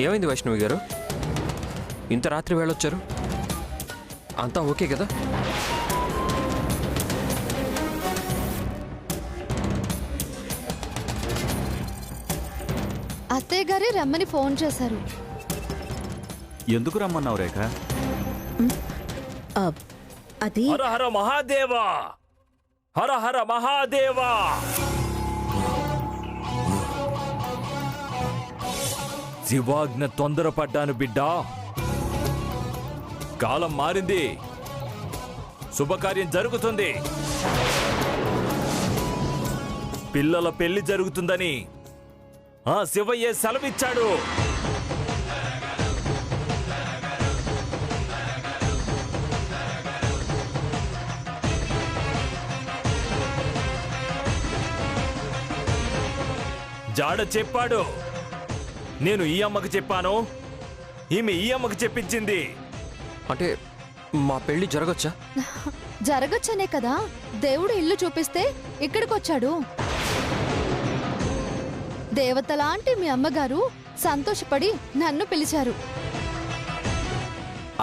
ఏమైంది వైష్ణవి గారు? ఇంత రాత్రి వెళ్ళొచ్చారు? అంతా ఓకే కదా? అత్తయ్య గారే రమ్మని ఫోన్ చేశారు. ఎందుకు రమ్మన్నావు రేఖ? అది హర హర మహాదేవా, హర హర మహాదేవా. శివాజ్ఞ తొందరపడ్డాను బిడ్డా. కాలం మారింది, శుభకార్యం జరుగుతుంది. పిల్లల పెళ్లి జరుగుతుందని ఆ శివయ్య సెలవిచ్చాడు. జాడ చెప్పాడు. నేను ఈ అమ్మకు చెప్పాను, ఈమె ఈ అమ్మకు చెప్పించింది. అంటే మా పెళ్లి జరగచ్చా? జరగచ్చనే కదా దేవుడు ఇల్లు చూపిస్తే ఇక్కడికొచ్చాడు. దేవతలాంటి మీ అమ్మగారు సంతోషపడి నన్ను పిలిచారు.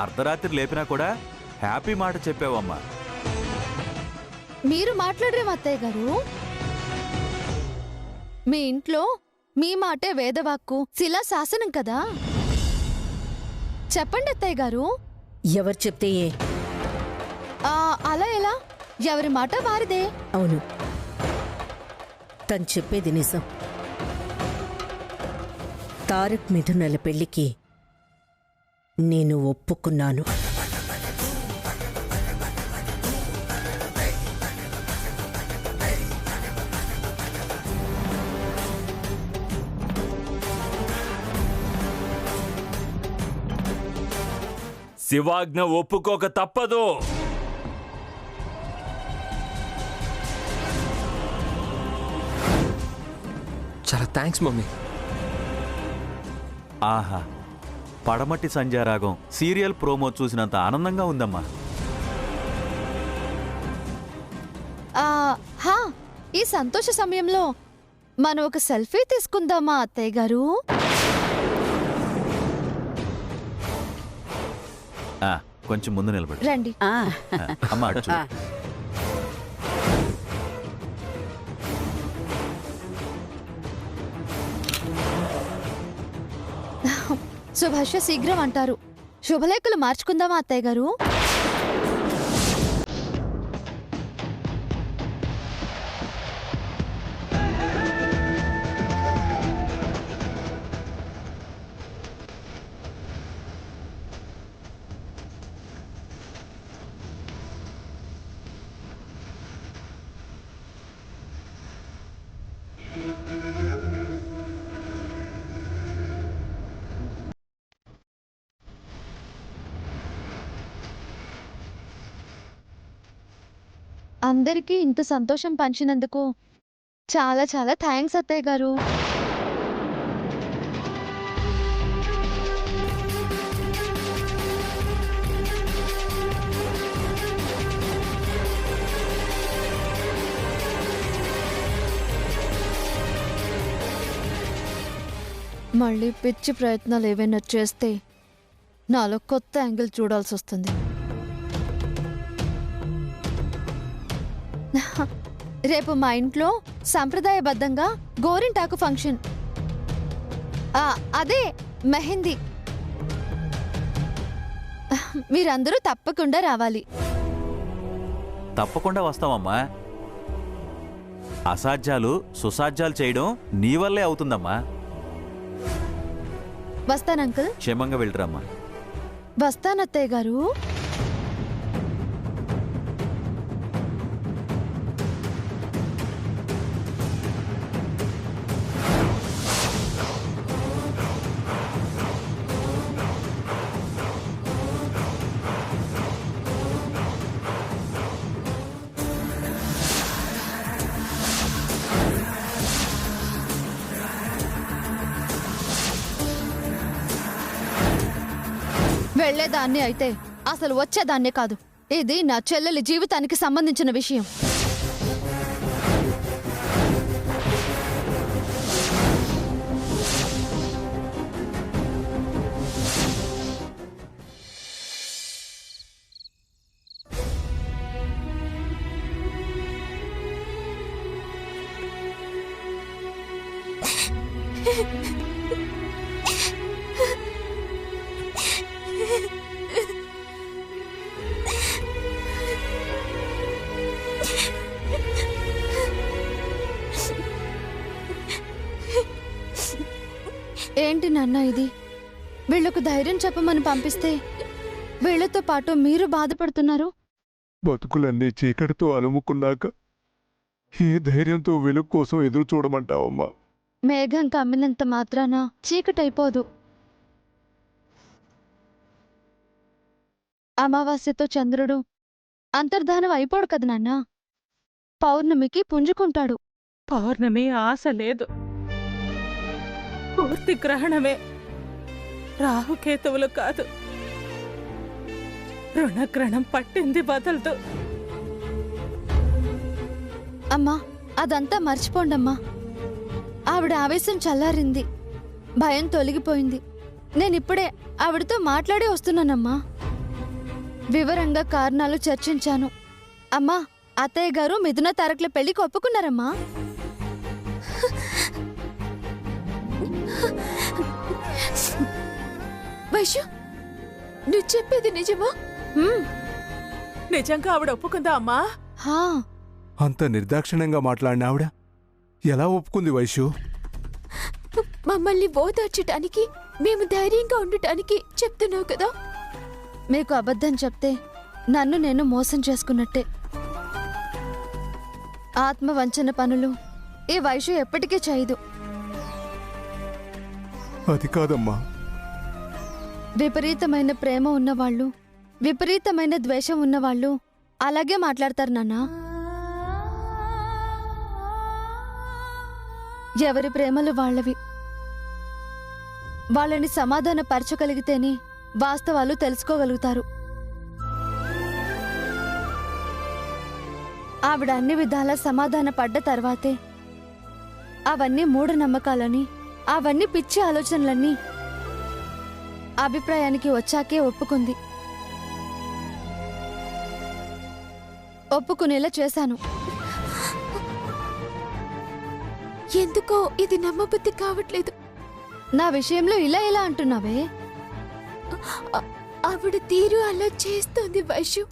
అర్ధరాత్రి లేపినా కూడా హ్యాపీ మాట చెప్పావమ్మా. మీరు మాట్లాడరేం అత్తయ్య గారు? మీ ఇంట్లో మీ మాటే వేదవాక్కు, శిలా శాసనం కదా. చెప్పండి అత్తయ్య గారు. ఎవరు చెప్తే ఏ? అలా ఎలా? ఎవరి మాట వారిదే. అవును, తను చెప్పేది నిజం. తారక్ మిథునల పెళ్లికి నేను ఒప్పుకున్నాను. శివాజ్ఞ ఒప్పుకోక తప్పదు. చాలా థ్యాంక్స్ మమ్మీ. ఆహా, పడమటి సంధ్యారాగం సీరియల్ ప్రోమో చూసినంత ఆనందంగా ఉందమ్మా. హా, ఈ సంతోష సమయంలో మనం ఒక సెల్ఫీ తీసుకుందామా అత్తయ్య గారు? కొంచెం ముందు నిలబడి రండి. అమ్మా అటు చూడు. శుభాష శీఘ్రం అంటారు. శుభలేఖలు మార్చుకుందామా అత్తయ్య గారు? అందరికీ ఇంత సంతోషం పంచినందుకు చాలా చాలా థ్యాంక్స్ అత్తయ్య గారు. మళ్ళీ పిచ్చి ప్రయత్నాలు ఏవైనా చేస్తే నాలో కొత్త యాంగిల్ చూడాల్సి వస్తుంది. రేపు మా ఇంట్లో సంప్రదాయబద్ధంగా గోరింటాకు ఫంక్షన్. అదే మెహందీ. మీరందరూ తప్పకుండా రావాలి. తప్పకుండా వస్తామమ్మా. అసాధ్యాలు సుసాధ్యాలు చేయడం నీ వల్లే అవుతుందమ్మా. వస్తాను అంకుల్. క్షేమంగా వెళ్ళిరమ్మా. వస్తానత్తయ్య గారు. వెళ్లేదాన్ని అయితే అసలు వచ్చేదాన్నే కాదు. ఇది నా చెల్లెలి జీవితానికి సంబంధించిన విషయం. ఏంటి నాన్న ఇది? వీళ్లకు ధైర్యం చెప్పమని పంపిస్తే వీళ్లతో పాటు మీరు బాధపడుతున్నారు. బతుకులన్నీ చీకటితో అలుముకున్నాక ఏ ధైర్యంతో వెలుగు కోసం ఎదురు చూడమంటావమ్మా? మేఘం కమ్మినంత మాత్రాన చీకటైపోదు. అమావాస్యతో చంద్రుడు అంతర్ధానం అయిపోడు కదా నాన్న. పౌర్ణమికి పుంజుకుంటాడు. పౌర్ణమి ఆశ లేదు, పూర్తి గ్రహణమే. రాహుకేతువులు కాదు, రుణగ్రహణం పట్టింది బదలదు. అమ్మా, అదంతా మర్చిపోండమ్మా. ఆవిడ ఆవేశం చల్లారింది, భయం తొలగిపోయింది. నేనిప్పుడే ఆవిడతో మాట్లాడి వస్తున్నానమ్మా. వివరంగా కారణాలు చర్చించాను. అమ్మా, అత్తయ్య గారు మిథున తారకుల పెళ్లికి ఒప్పుకున్నారమ్మా. వైశ్య, నువ్వు చెప్పేది నిజమా? నిజంగా ఆవిడ ఒప్పుకుందా అమ్మా? హా, అంత నిర్దాక్షిణ్యంగా మాట్లాడిన ఆవిడ ఎలా ఒప్పుకుంది వైశ్యు? మమ్మల్ని ఓదార్చటానికి, మేము ధైర్యంగా ఉండటానికి చెప్తున్నావు కదా. మీకు అబద్ధం చెప్తే నన్ను నేను మోసం చేసుకున్నట్టే. ఆత్మవంచన పనులు ఈ వైశ్య ఎప్పటికీ చేయదు. అది కాదమ్మా. విపరీతమైన ప్రేమ ఉన్నవాళ్ళు, విపరీతమైన ద్వేషం ఉన్నవాళ్ళు అలాగే మాట్లాడతారు నాన్న. ఎవరి ప్రేమలు వాళ్ళవి. వాళ్ళని సమాధానపరచగలిగితేనే వాస్తవాలు తెలుసుకోగలుగుతారు. ఆవిడ అన్ని విధాలా సమాధాన పడ్డ తర్వాతే అవన్నీ మూఢనమ్మకాలని, అవన్నీ పిచ్చి ఆలోచనలన్నీ అభిప్రాయానికి వచ్చాకే ఒప్పుకుంది. ఒప్పుకునేలా చేశాను. ఎందుకో ఇది నమ్మబుద్ధి కావట్లేదు. నా విషయంలో ఇలా ఎలా అంటున్నావే? ఆవిడ తీరు అలా చేస్తోంది వైశ్యు.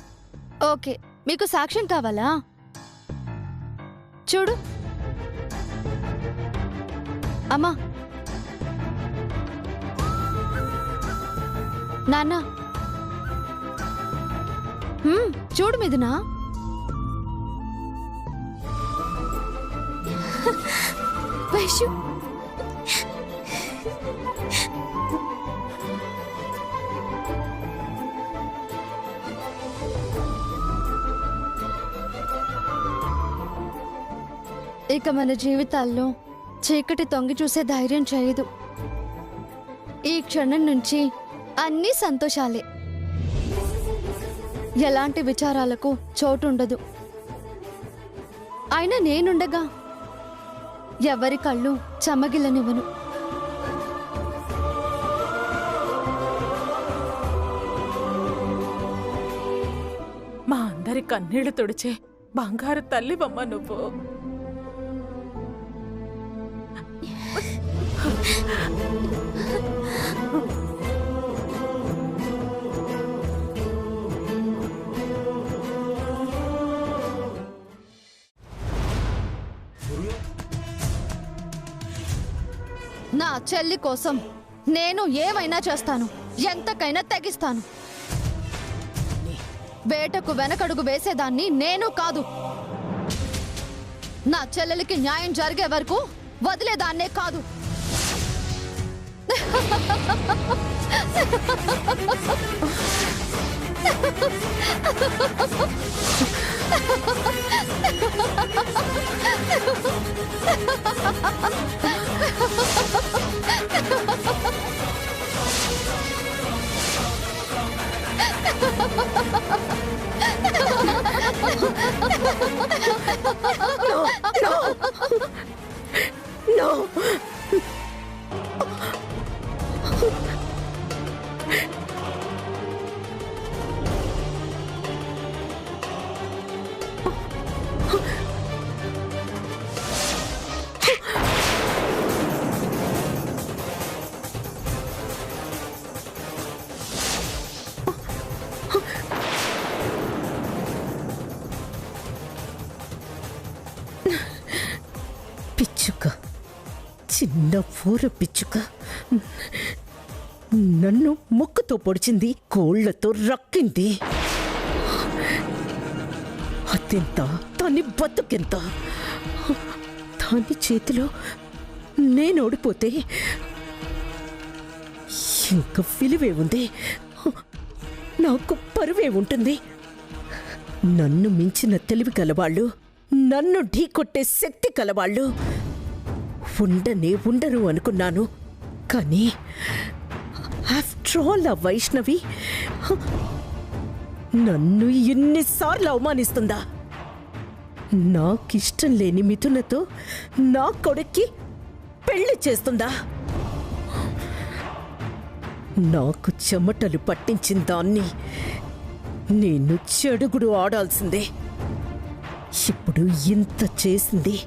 ఓకే, మీకు సాక్ష్యం కావాలా? చూడు అమ్మా. నాన్న, చూడు మిథునా. వైశ్యు, ఇక మన జీవితాల్లో చీకటి తొంగి చూసే ధైర్యం చేయదు. ఈ క్షణం నుంచి అన్నీ సంతోషాలే. ఎలాంటి విచారాలకు చోటుండదు. అయినా నేనుండగా ఎవరి కళ్ళు చెమ్మగిల్లనివ్వను. మా అందరి కన్నీళ్లు తుడిచే బంగారు తల్లివమ్మ నువ్వు. నా చెల్లి కోసం నేను ఏమైనా చేస్తాను, ఎంతకైనా తెగిస్తాను. వేటకు వెనకడుగు వేసేదాన్ని నేను కాదు. నా చెల్లెలికి న్యాయం జరిగే వరకు వదిలేదాన్నే కాదు. No! చిన్న ఊర పిచ్చుక నన్ను ముక్కుతో పొడిచింది, కోళ్లతో రక్కింది. అత్యంత దాని బతుకెంత. దాని చేతిలో నేను ఓడిపోతే ఇంకా విలువే ఉంది, నాకు పరువే ఉంటుంది. నన్ను మించిన తెలివి కలవాళ్ళు, నన్ను ఢీకొట్టే శక్తి కలవాళ్ళు ఉండరు అనుకున్నాను. కానీ ఆఫ్టర్ ఆల్ ఆ వైష్ణవి నన్ను ఎన్నిసార్లు అవమానిస్తుందా? నాకిష్టం లేని మిథునతో నా కొడుక్కి పెళ్లి చేస్తుందా? నాకు చెమటలు పట్టించిన దాన్ని నేను చెడుగుడు ఆడాల్సిందే. ఇప్పుడు ఇంత చేసింది.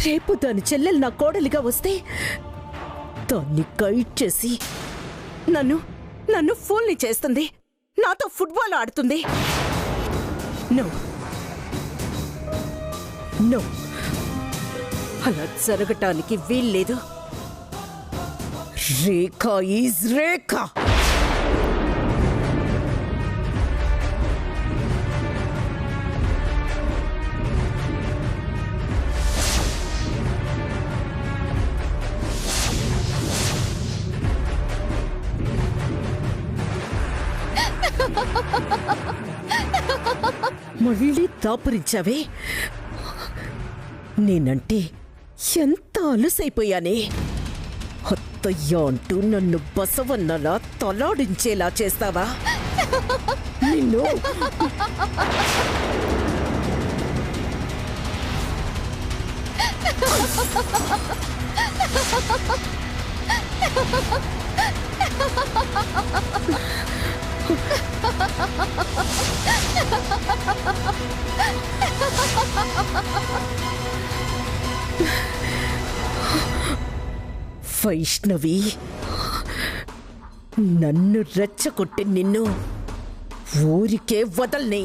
రేపు దాని చెల్లెలు నా కోడలిగా వస్తే దాన్ని గైడ్ చేసి నన్ను ఫూల్ని చేస్తుంది, నాతో ఫుట్బాల్ ఆడుతుంది. నో నో, అలా జరగటానికి వీల్లేదు. రేఖ ఈజ్ రేఖ. మళ్ళీ దాపురించావే. నేనంటే ఎంత అలుసైపోయానే. అత్తయ్య అంటూ నన్ను బసవన్నలా తలాడించేలా చేస్తావా? నిన్ను వైష్ణవి, నన్ను రెచ్చగొట్టి నిన్ను ఊరికే వదల్ని.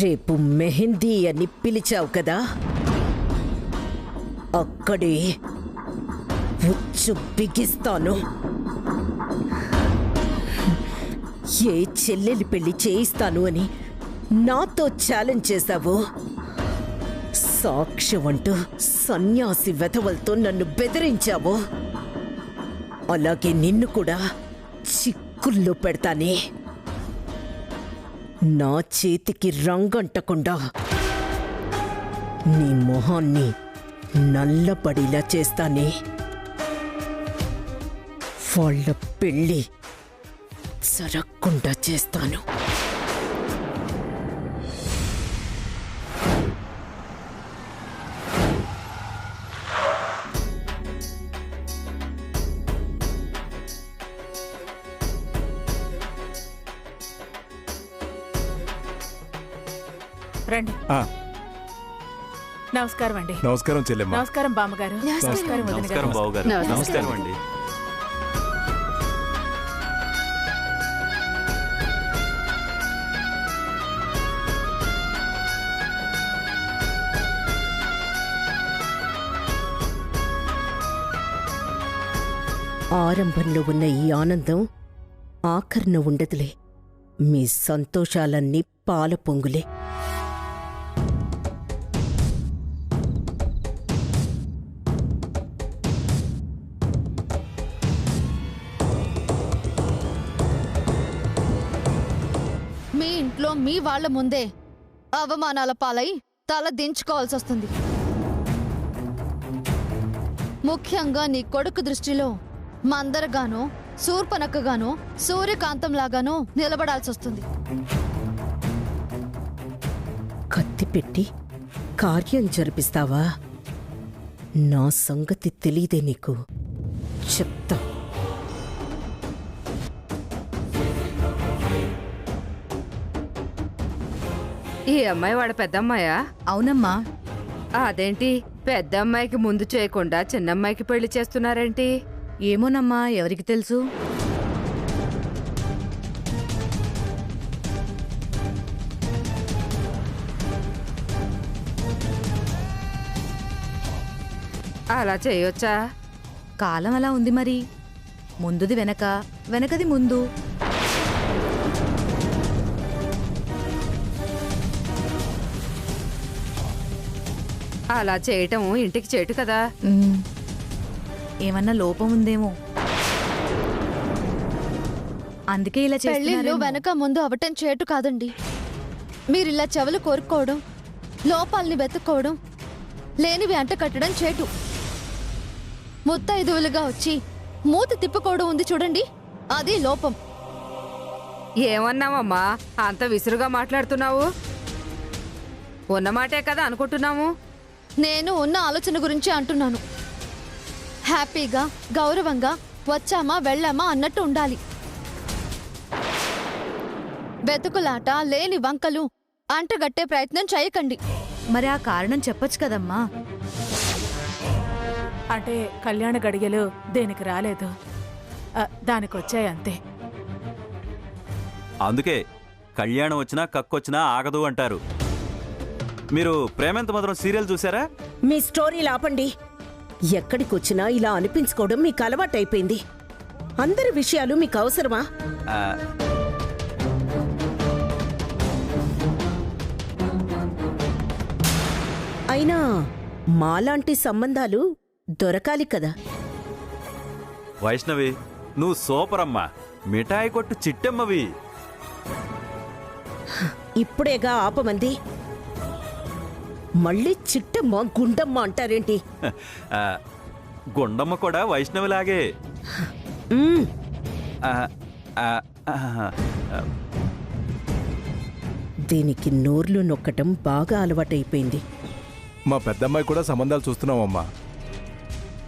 రేపు మెహందీ అని పిలిచావు కదా, అక్కడే ఉచ్చు బిగిస్తాను. ఏ చెల్లెలి పెళ్లి చేయిస్తాను అని నాతో ఛాలెంజ్ చేశావు. సాక్ష్యం అంటూ సన్యాసి వెధవలతో నన్ను బెదిరించావు. అలాగే నిన్ను కూడా చిక్కుల్లో పెడతానే. నా చేతికి రంగంటకుండా నీ మొహాన్ని నల్లబడిలా చేస్తానే. వాళ్ళ పెళ్ళి జరగకుండా చేస్తాను. రండి. నమస్కారం అండి. నమస్కారం చెల్లెమ్మ. నమస్కారం బామ్మగారు. నమస్కారం వదిన నమస్కారం గారు. బావగారు. నమస్కారం అండి. ఆరంభంలో ఉన్న ఈ ఆనందం ఆఖరణ ఉండదులే. మీ సంతోషాలన్నీ పాల పొంగులే. మీ ఇంట్లో మీ వాళ్ళ ముందే అవమానాల పాలై తల దించుకోవాల్సి వస్తుంది. ముఖ్యంగా నీ కొడుకు దృష్టిలో మందరగానో శూర్పనక్కగానో సూర్యకాంతంలాగానో నిలబడాల్సి వస్తుంది. కత్తి పెట్టి కార్యం జరిపిస్తావా? నా సంగతి తెలీదే నీకు. చెప్తా. ఈ అమ్మాయి వాడ పెద్దమ్మాయా? అవునమ్మా. అదేంటి పెద్ద అమ్మాయికి ముందు చేయకుండా చిన్నమ్మాయికి పెళ్లి చేస్తున్నారేంటి? ఏమోనమ్మా, ఎవరికి తెలుసు. అలా చేయొచ్చా? కాలం అలా ఉంది మరి. ముందుది వెనక, వెనకది ముందు. అలా చేయటం ఇంటికి చేటు కదా. ఏమన్నా లోపం ఉందేమో, అందుకే ఇలా పెళ్లిళ్ళు చేస్తున్నారేమో. వెనక ముందు అవటం చేటు కాదండి. మీరిలా చెవులు కోరుకోవడం, లోపాలని వెతుక్కోవడం, లేనివి అంట కట్టడం చేటు. ముత్తైదువులుగా వచ్చి మూతి తిప్పుకోవడం ఉంది చూడండి, అది లోపం. ఏమన్నావమ్మా అంత విసురుగా మాట్లాడుతున్నావు? ఉన్నమాటే కదా అనుకుంటున్నాము. నేను ఉన్న ఆలోచన గురించి అంటున్నాను. హ్యాపీగా గౌరవంగా వచ్చామా వెళ్ళామా అన్నట్టు ఉండాలి. వెతుకులాట, లేని వంకలు అంటగట్టే ప్రయత్నం చేయకండి. మరి ఆ కారణం చెప్పొచ్చు కదమ్మా. అంటే కళ్యాణ గడియలు దేనికి రాలేదు, దానికొచ్చాయి అంతే. అందుకే కళ్యాణం వచ్చినా కక్కొచ్చినా ఆగదు అంటారు. మీరు ప్రేమెంత మధురం సీరియల్ చూసారా? మీ స్టోరీలు ఆపండి. ఎక్కడికొచ్చినా ఇలా అనిపించుకోవడం మీకు అలవాటైపోయింది. అందరి విషయాలు మీకు అవసరమా? ఆ, అయినా మాలాంటి సంబంధాలు దొరకాలి కదా. వైష్ణవి, నువ్వు సూపర్ అమ్మా. మిఠాయి కొట్టు చిట్టమ్మవి. ఇప్పుడేగా ఆపమంది, మళ్ళీ చిట్టమ్మ గుండమ్మ అంటారేంటి? ఆ, గుండమ్మ కూడా వైష్ణవిలాగే. మ్మ్. ఆ, ఆ, ఆ, ఆ. దీనికి నోర్లు నొక్కటం బాగా అలవాటైపోయింది. మా పెద్దమ్మాయి కూడా సంబంధాలు చూస్తున్నామమ్మా.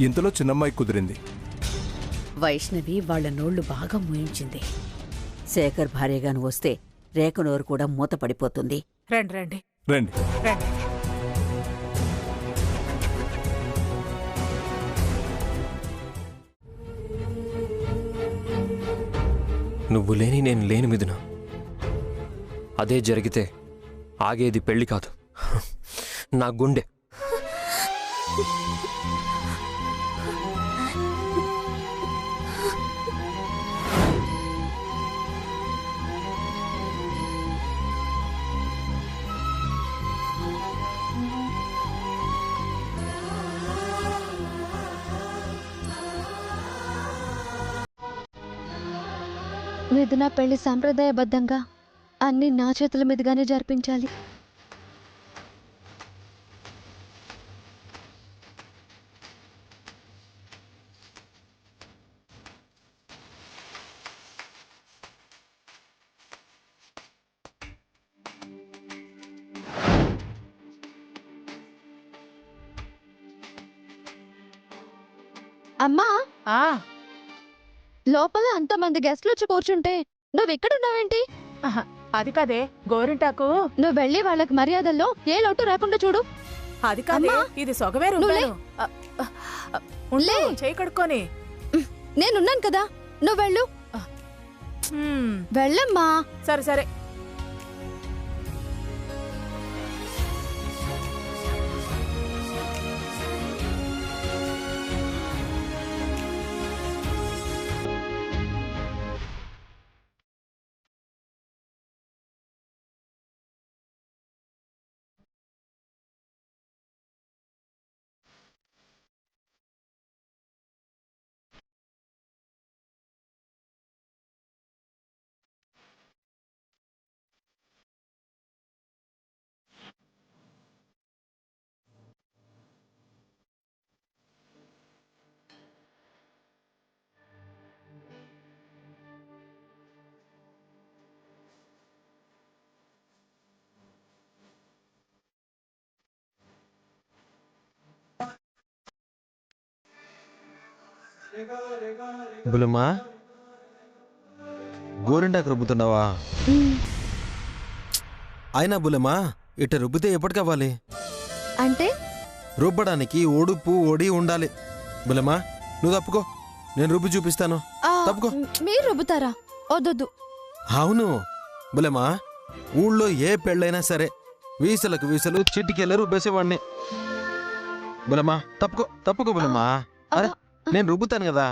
ఇంతలో చిన్నమ్మాయి కుదిరింది. వైష్ణవి వాళ్ళ నోళ్లు బాగా మూయించింది. శేఖర్ భార్యగాను వస్తే రేఖ నోరు కూడా మూత పడిపోతుంది. రండి రండి రండి. రండి. నువ్వు లేని నేను లేని మిథున. అదే జరిగితే ఆగేది పెళ్లి కాదు, నా గుండె. మిథున పెళ్లి సాంప్రదాయబద్ధంగా అన్ని నా చేతుల మీదుగానే జరిపించాలి. అమ్మా, ఆ లోపల అంతమంది గెస్ట్లు వచ్చి కూర్చుంటే నువ్వు ఎక్కడున్నావేంటి? ఆహా, అది కదే గోరింటాకు. నువ్వు వెళ్ళి వాళ్ళకి మర్యాదల్లో ఏ లోటు రాకుండా చూడు. అది కాదే, అమ్మా, ఇది సొగవేరు. నువ్వు లే. లే. చేయి కడుక్కొని. నేనున్నాను కదా, నువ్వు వెళ్ళు. వెళ్ళమ్మా. సరే సరే. బులమ్మా, గోరింటాకు రుబ్బుతున్నావా? అయినా బులమ్మా, ఇట్ట రుబ్బితే ఎప్పటికవ్వాలి? అంటే రుబ్బడానికి ఒడుపు ఒడి ఉండాలి. బులమ్మా, నువ్వు తప్పుకో, నేను రుబ్బి చూపిస్తాను. తప్పుకో. మీరు రుబ్బుతారా? వద్దొద్దు. అవును బులమ్మా, ఊళ్ళో ఏ పెళ్ళైనా సరే వీసలకు వీసలు చిటికెళ్ళ రుబ్బేసేవాడిని. బులమా తప్పుకో బులమా. అరే నేను రుబ్బుతాను కదా.